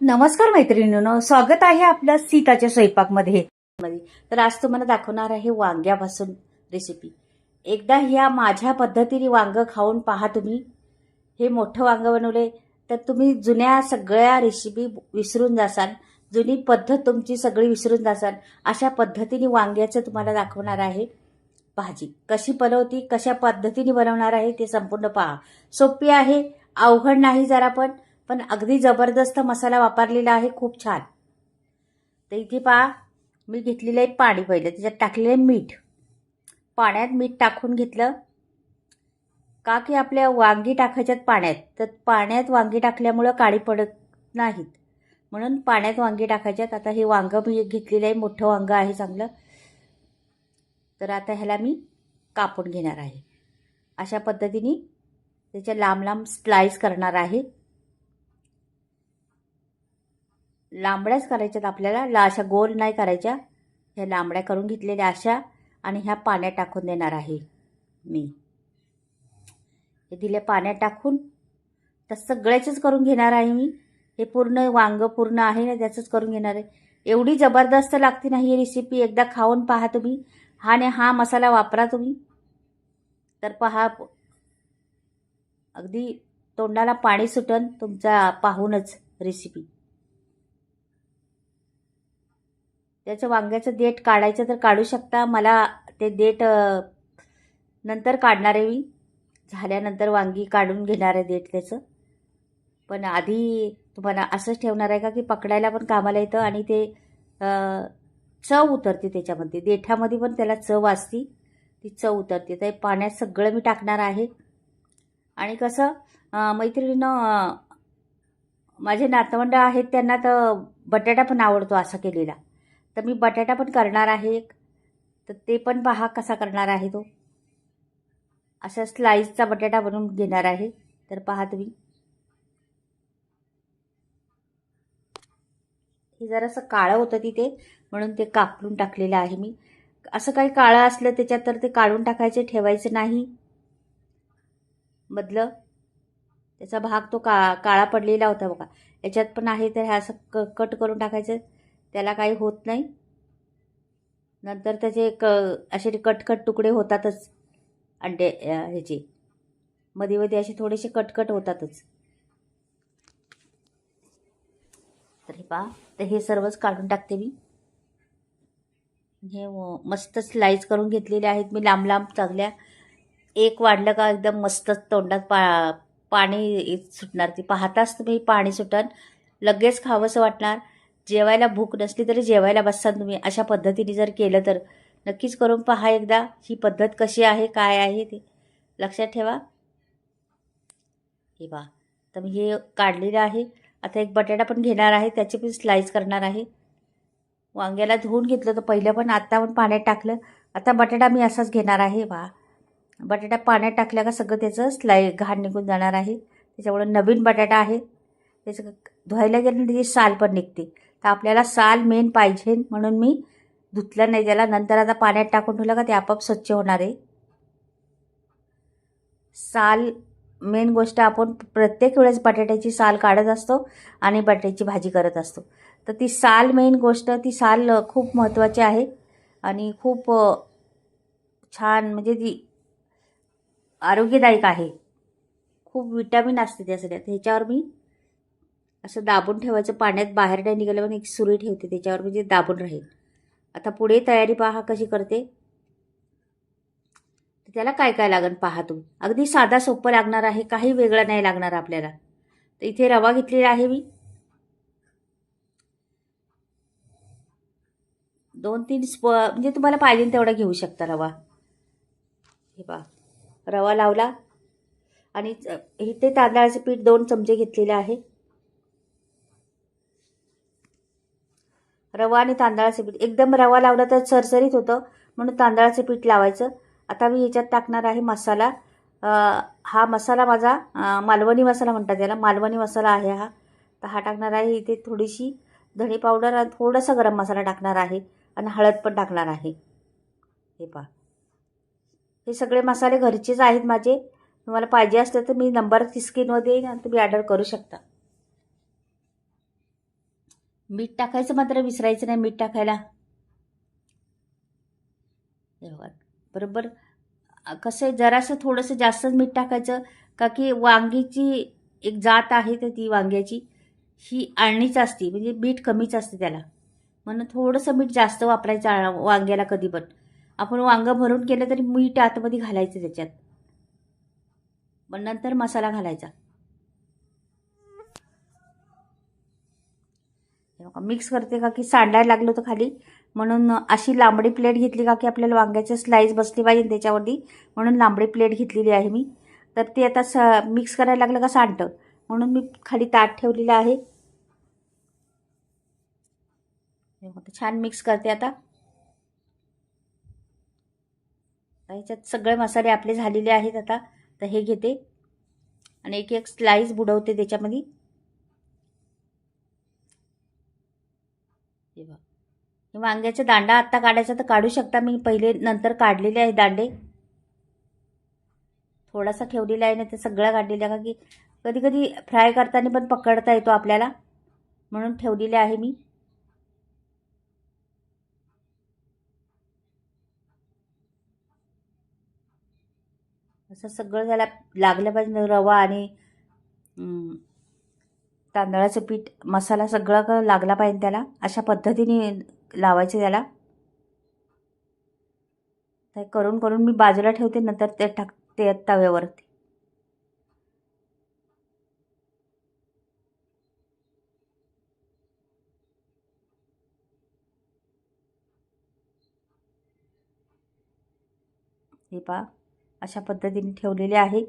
नमस्कार मैत्रिणींनो, स्वागत आहे आपल्या सीताच्या स्वयंपाकमध्ये. तर आज तुम्हाला दाखवणार आहे वांग्यापासून रेसिपी. एकदा ह्या माझ्या पद्धतीने वांग खाऊन पहा तुम्ही. हे मोठं वांग बनवले तर तुम्ही जुन्या सगळ्या रेसिपी विसरून जासाल, जुनी पद्धत तुमची सगळी विसरून जासाल. अशा पद्धतीने वांग्याचं तुम्हाला दाखवणार आहे भाजी. कशी बनवती, कशा पद्धतीने बनवणार आहे ते संपूर्ण पहा. सोपी आहे, अवघड नाही जरा पण अगदी जबरदस्त मसाला वापरलेला आहे, खूप छान. तर इथे पहा, मी घेतलेलं आहे पाणी. पहिलं त्याच्यात टाकलेलं आहे मीठ. पाण्यात मीठ टाकून घेतलं का की आपल्या वांगी टाकायच्यात पाण्यात, तर पाण्यात वांगी टाकल्यामुळं काळी पडत नाहीत, म्हणून पाण्यात वांगी टाकायच्यात. आता हे वांग मी घेतलेलं आहे, मोठं वांग आहे चांगलं. तर आता ह्याला मी कापून घेणार आहे. अशा पद्धतीने त्याच्या लांब लांब स्लाइस करणार आहे. लांबड्याच करायच्यात आपल्याला, अशा गोल नाही करायच्या. ह्या लांबड्या करून घेतलेल्या अशा, आणि ह्या पाण्यात टाकून देणार आहे मी. हे दिले पाण्यात टाकून, तर सगळ्याचंच करून घेणार आहे मी. हे पूर्ण वांग पूर्ण आहे ना, त्याचंच करून घेणार आहे. एवढी जबरदस्त लागते ना ही रेसिपी, एकदा खाऊन पहा तुम्ही. हा मसाला वापरा तुम्ही, तर पहा अगदी तोंडाला पाणी सुटन तुमचा पाहूनच रेसिपी. त्याचं वांग्याचं देठ काढायचं तर काढू शकता. मला ते देठ नंतर काढणार आहे मी. झाल्यानंतर वांगी काढून घेणार आहे देठ त्याचं. पण आधी तुम्हाला असंच ठेवणार आहे का की पकडायला पण कामाला येतं, आणि ते चव उतरते त्याच्यामध्ये. देठामध्ये पण त्याला चव असती, ती चव उतरते. तर पाण्यात सगळं मी टाकणार आहे. आणि कसं मैत्रिणीनं, माझे नातवंड आहेत, त्यांना तर बटाटा पण आवडतो असा केलेला. तर मी बटाटा पण करणार आहे एक. तर ते पण पहा कसा करणार आहे तो. अशा स्लाइसचा बटाटा बनवून घेणार आहे. तर पहा तुम्ही, हे जरासं काळं होतं तिथे, म्हणून ते कापून टाकलेलं आहे मी. असं काही काळं असलं त्याच्यात तर ते काढून टाकायचे, ठेवायचं नाही मधलं. त्याचा भाग तो काळा पडलेला होता बघा. याच्यात पण आहे, तर हे असं कट करून टाकायचं, त्याला काही होत नाही. नंतर त्याचे असे कटकट तुकडे होतातच अंडे ह्याचे, मध्ये मध्ये असे थोडेसे कटकट होतातच. तर हे पहा, तर हे सर्वच काढून टाकते मी. हे मस्त स्लाइस करून घेतलेले आहेत मी, लांब लांब चांगल्या. एक वाढलं का एकदम मस्त तोंडात पाणी सुटणार. ती पाहताच तुम्ही पाणी सुटन, लगेच खावंसं वाटणार. जेवायला भूक नसली तरी जेवायला बसताल तुम्ही. अशा पद्धतीने जर केलं तर नक्कीच करून पहा एकदा. ही पद्धत कशी आहे, काय आहे ते लक्षात ठेवा. हे पहा, तर मी हे काढलेलं आहे. आता एक बटाटा पण घेणार आहे, त्याची पण स्लाइस करणार आहे. वांग्याला धुवून घेतलं तर पहिलं पण, आत्ता पण पाण्यात टाकलं. आता बटाटा मी असाच घेणार आहे. पहा, बटाटा पाण्यात टाकल्या का सगळं त्याचं घाण निघून जाणार आहे. त्याच्यामुळे नवीन बटाटा आहे, त्याचं धुवायला गेलं त्याची साल पण निघते. तर आपल्याला साल मेन पाहिजे, म्हणून मी धुतलं नाही त्याला. नंतर आता पाण्यात टाकून ठेवलं का ते आपोआप स्वच्छ होणार आहे. साल मेन गोष्ट. आपण प्रत्येक वेळेस बटाट्याची साल काढत असतो आणि बटाट्याची भाजी करत असतो, तर ती साल मेन गोष्ट. ती साल खूप महत्त्वाची आहे आणि खूप छान, म्हणजे ती आरोग्यदायक आहे. खूप विटॅमिन असते त्या सगळ्यात. ह्याच्यावर मी असं दाबून ठेवायचं, पाण्यात बाहेर नाही निघालं पण एक सुरी ठेवते त्याच्यावर, म्हणजे दाबून राहील. आता पुढे तयारी पहा कशी करते. त्याला काय काय लागेल पहा तुम्ही. अगदी साधा सोपं लागणार आहे, काही वेगळं नाही लागणार आपल्याला. तर इथे रवा घेतलेला आहे मी, 2-3 म्हणजे तुम्हाला पाहिजे तेवढा घेऊ शकता रवा. हे पहा, रवा लावला. आणि इथे तांदळाचे पीठ 2 चमचे घेतलेले आहे. रवा आणि तांदळाचे पीठ, एकदम रवा लावला तर सरसरीत होतं, म्हणून तांदळाचे पीठ लावायचं. आता मी ह्याच्यात टाकणार आहे मसाला. हा मसाला माझा मालवणी मसाला म्हणतात त्याला, मालवणी मसाला आहे हा. तर हा टाकणार आहे. इथे थोडीशी धणे पावडर आणि थोडासा गरम मसाला टाकणार आहे, आणि हळद पण टाकणार आहे. हे पहा, हे सगळे मसाले घरचेच आहेत माझे. तुम्हाला पाहिजे असलं तर मी नंबर स्क्रीनवर देईन आणि तुम्ही ऑर्डर करू शकता. मीठ टाकायचं मात्र विसरायचं नाही, मीठ टाकायला. हे बघा बरोबर. कसं आहे, जरासं थोडंसं जास्तच मीठ टाकायचं, का की वांगीची एक जात आहे तर ती वांग्याची ही आळणीच असते, म्हणजे मीठ कमीच असते त्याला. म्हणून थोडंसं मीठ जास्त वापरायचं वांग्याला कधी पण. आपण वांगं भरून केलं तरी मीठ आतमध्ये घालायचं त्याच्यात, पण नंतर मसाला घालायचा. मिक्स करते का की सांडायला लागलं होतं खाली, म्हणून अशी लांबडी प्लेट घेतली का की आपल्याला वांग्याचं स्लाईस बसली पाहिजे त्याच्यावरती, म्हणून लांबडी प्लेट घेतलेली आहे मी. तर ते आता मिक्स करायला लागलं का सांडतं, म्हणून मी खाली ताट ठेवलेलं आहे. छान मिक्स करते आता. ह्याच्यात सगळे मसाले आपले झालेले आहेत. आता तर हे घेते आणि एक एक स्लाईस बुडवते त्याच्यामध्ये. हे बघा, हे वांग्याचा दांडा आत्ता काढायचा तर काढू शकता, मी पहिले नंतर काढलेले आहे दांडे. थोडासा ठेवलेला आहे, नाही तर सगळं काढलेलं आहे, का की कधी कधी फ्राय करताना पण पकडता येतो आपल्याला, म्हणून ठेवलेले आहे मी. असं सगळं त्याला लागलं पाहिजे, रवा आणि तांदळाचं पीठ मसाला सगळं लागला पाहिजे त्याला. अशा पद्धतीने लावायचं त्याला. ते करून करून मी बाजूला ठेवते, नंतर ते टाकते तव्यावरती. हे पहा, अशा पद्धतीने ठेवलेले आहे.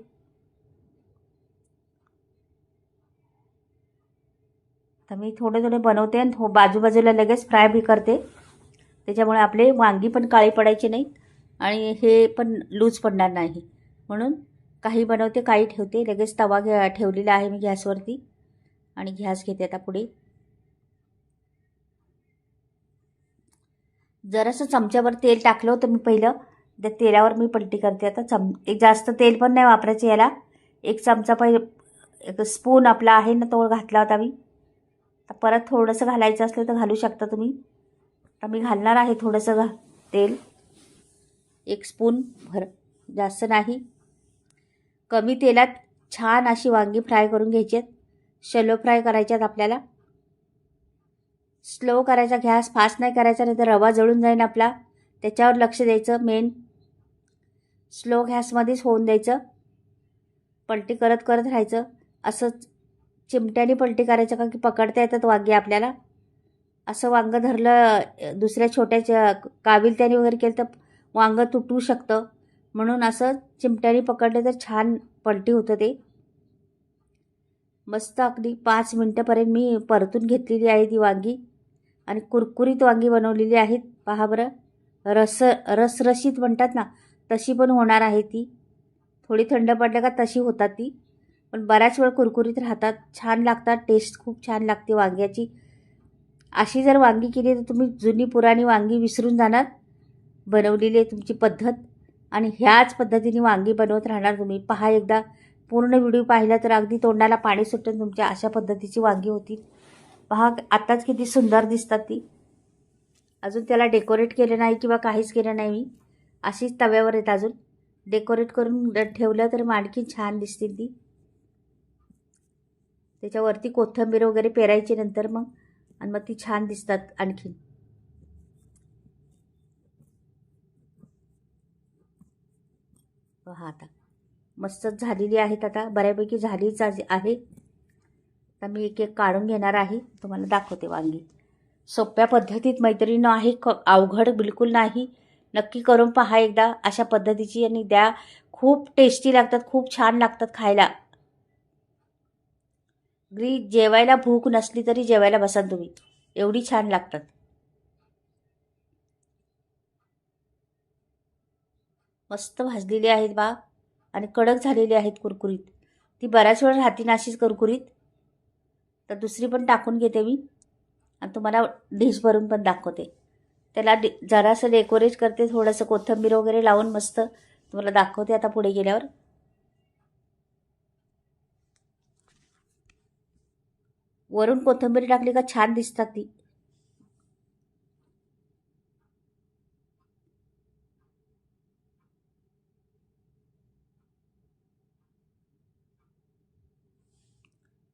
तर मी थोडे थोडे बनवते आणि बाजूबाजूला लगेच फ्राय बी करते, त्याच्यामुळे आपले वांगी पण काळी पडायची नाहीत आणि हे पण लूज पडणार नाही. म्हणून काही बनवते काही ठेवते. लगेच तवा ठेवलेला आहे मी गॅसवरती आणि गॅस घेते आता पुढे. जरासं चमच्यावर तेल टाकलं होतं मी पहिलं, त्या तेलावर मी पलटी करते आता. एक जास्त तेल पण नाही वापरायचं याला. एक चमचा एक स्पून आपला आहे ना तो घातला होता मी. तर परत थोडंसं घालायचं असलं तर घालू शकता तुम्ही. तर मी घालणार आहे थोडंसं तेल, एक स्पून भर, जास्त नाही. कमी तेलात छान अशी वांगी फ्राय करून घ्यायची आहेत. शॅलो फ्राय करायच्यात आपल्याला. स्लो करायचा गॅस, फास्ट नाही करायचा, नाही तर रवा जळून जाईल आपला. त्याच्यावर लक्ष द्यायचं मेन. स्लो गॅसमध्येच होऊन द्यायचं. पलटी करत करत राहायचं. असंच चिमट्याने पलटी करायचं, का की पकडता येतात वांगी आपल्याला. असं वांगं धरलं दुसऱ्या छोट्या काविल त्याने वगैरे केलं तर वांगं तुटू शकतं, म्हणून असं चिमट्याने पकडलं तर छान पलटी होतं ते. मस्त अगदी 5 मिनटापर्यंत मी परतून घेतलेली आहे ती वांगी आणि कुरकुरीत वांगी बनवलेली आहेत. पहा बरं, रसरशीत म्हणतात ना तशी पण होणार आहे ती. थोडी थंड पडल्या का तशी होतात ती, पण बऱ्याच वेळ कुरकुरीत राहतात, छान लागतात. टेस्ट खूप छान लागते वांग्याची. अशी जर वांगी केली तर तुम्ही जुनी पुराणी वांगी विसरून जाणार, बनवलेली आहे तुमची पद्धत, आणि ह्याच पद्धतीने वांगी बनवत राहणार तुम्ही. पहा एकदा पूर्ण व्हिडिओ पाहिला तर अगदी तोंडाला पाणी सुटून तुमच्या अशा पद्धतीची वांगी होती. पहा आत्ताच किती सुंदर दिसतात ती. अजून त्याला डेकोरेट केलं नाही किंवा काहीच केलं नाही मी. अशीच तव्यावर आहेत अजून. डेकोरेट करून ठेवलं तर आणखी छान दिसतील ती. त्याच्यावरती कोथिंबीर वगैरे पेरायची नंतर मग, आणि मग ती छान दिसतात आणखीन. पहा आता मस्तच झालेली आहेत. आता बऱ्यापैकी झालीच आहे. तर मी एक एक काढून घेणार आहे, तुम्हाला दाखवते वांगी. सोप्या पद्धतीत मैत्रिणी आहे, अवघड बिलकुल नाही. नक्की करून पहा एकदा अशा पद्धतीची आणि द्या. खूप टेस्टी लागतात, खूप छान लागतात खायला. जेवायला भूक नसली तरी जेवायला बसाल तुम्ही, एवढी छान लागतात. मस्त भाजलेली आहेत बा आणि कडक झालेली आहेत कुरकुरीत. ती बऱ्याच वेळ राहते नाशीच कुरकुरीत. तर दुसरी पण टाकून घेते मी आणि तुम्हाला डिश भरून पण दाखवते. त्याला जरासं डेकोरेट करते, थोडंसं कोथिंबीर वगैरे लावून मस्त तुम्हाला दाखवते आता पुढे गेल्यावर. वरून कोथिंबीर टाकली का छान दिसतात ती.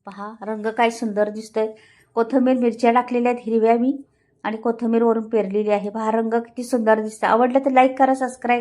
पहा रंग काय सुंदर दिसतोय. कोथिंबीर मिरच्या टाकलेल्या आहेत हिरव्या मी आणि कोथिंबीर वरून पेरलेली आहे. पहा रंग किती सुंदर दिसतं. आवडलं तर लाईक करा, सबस्क्राईब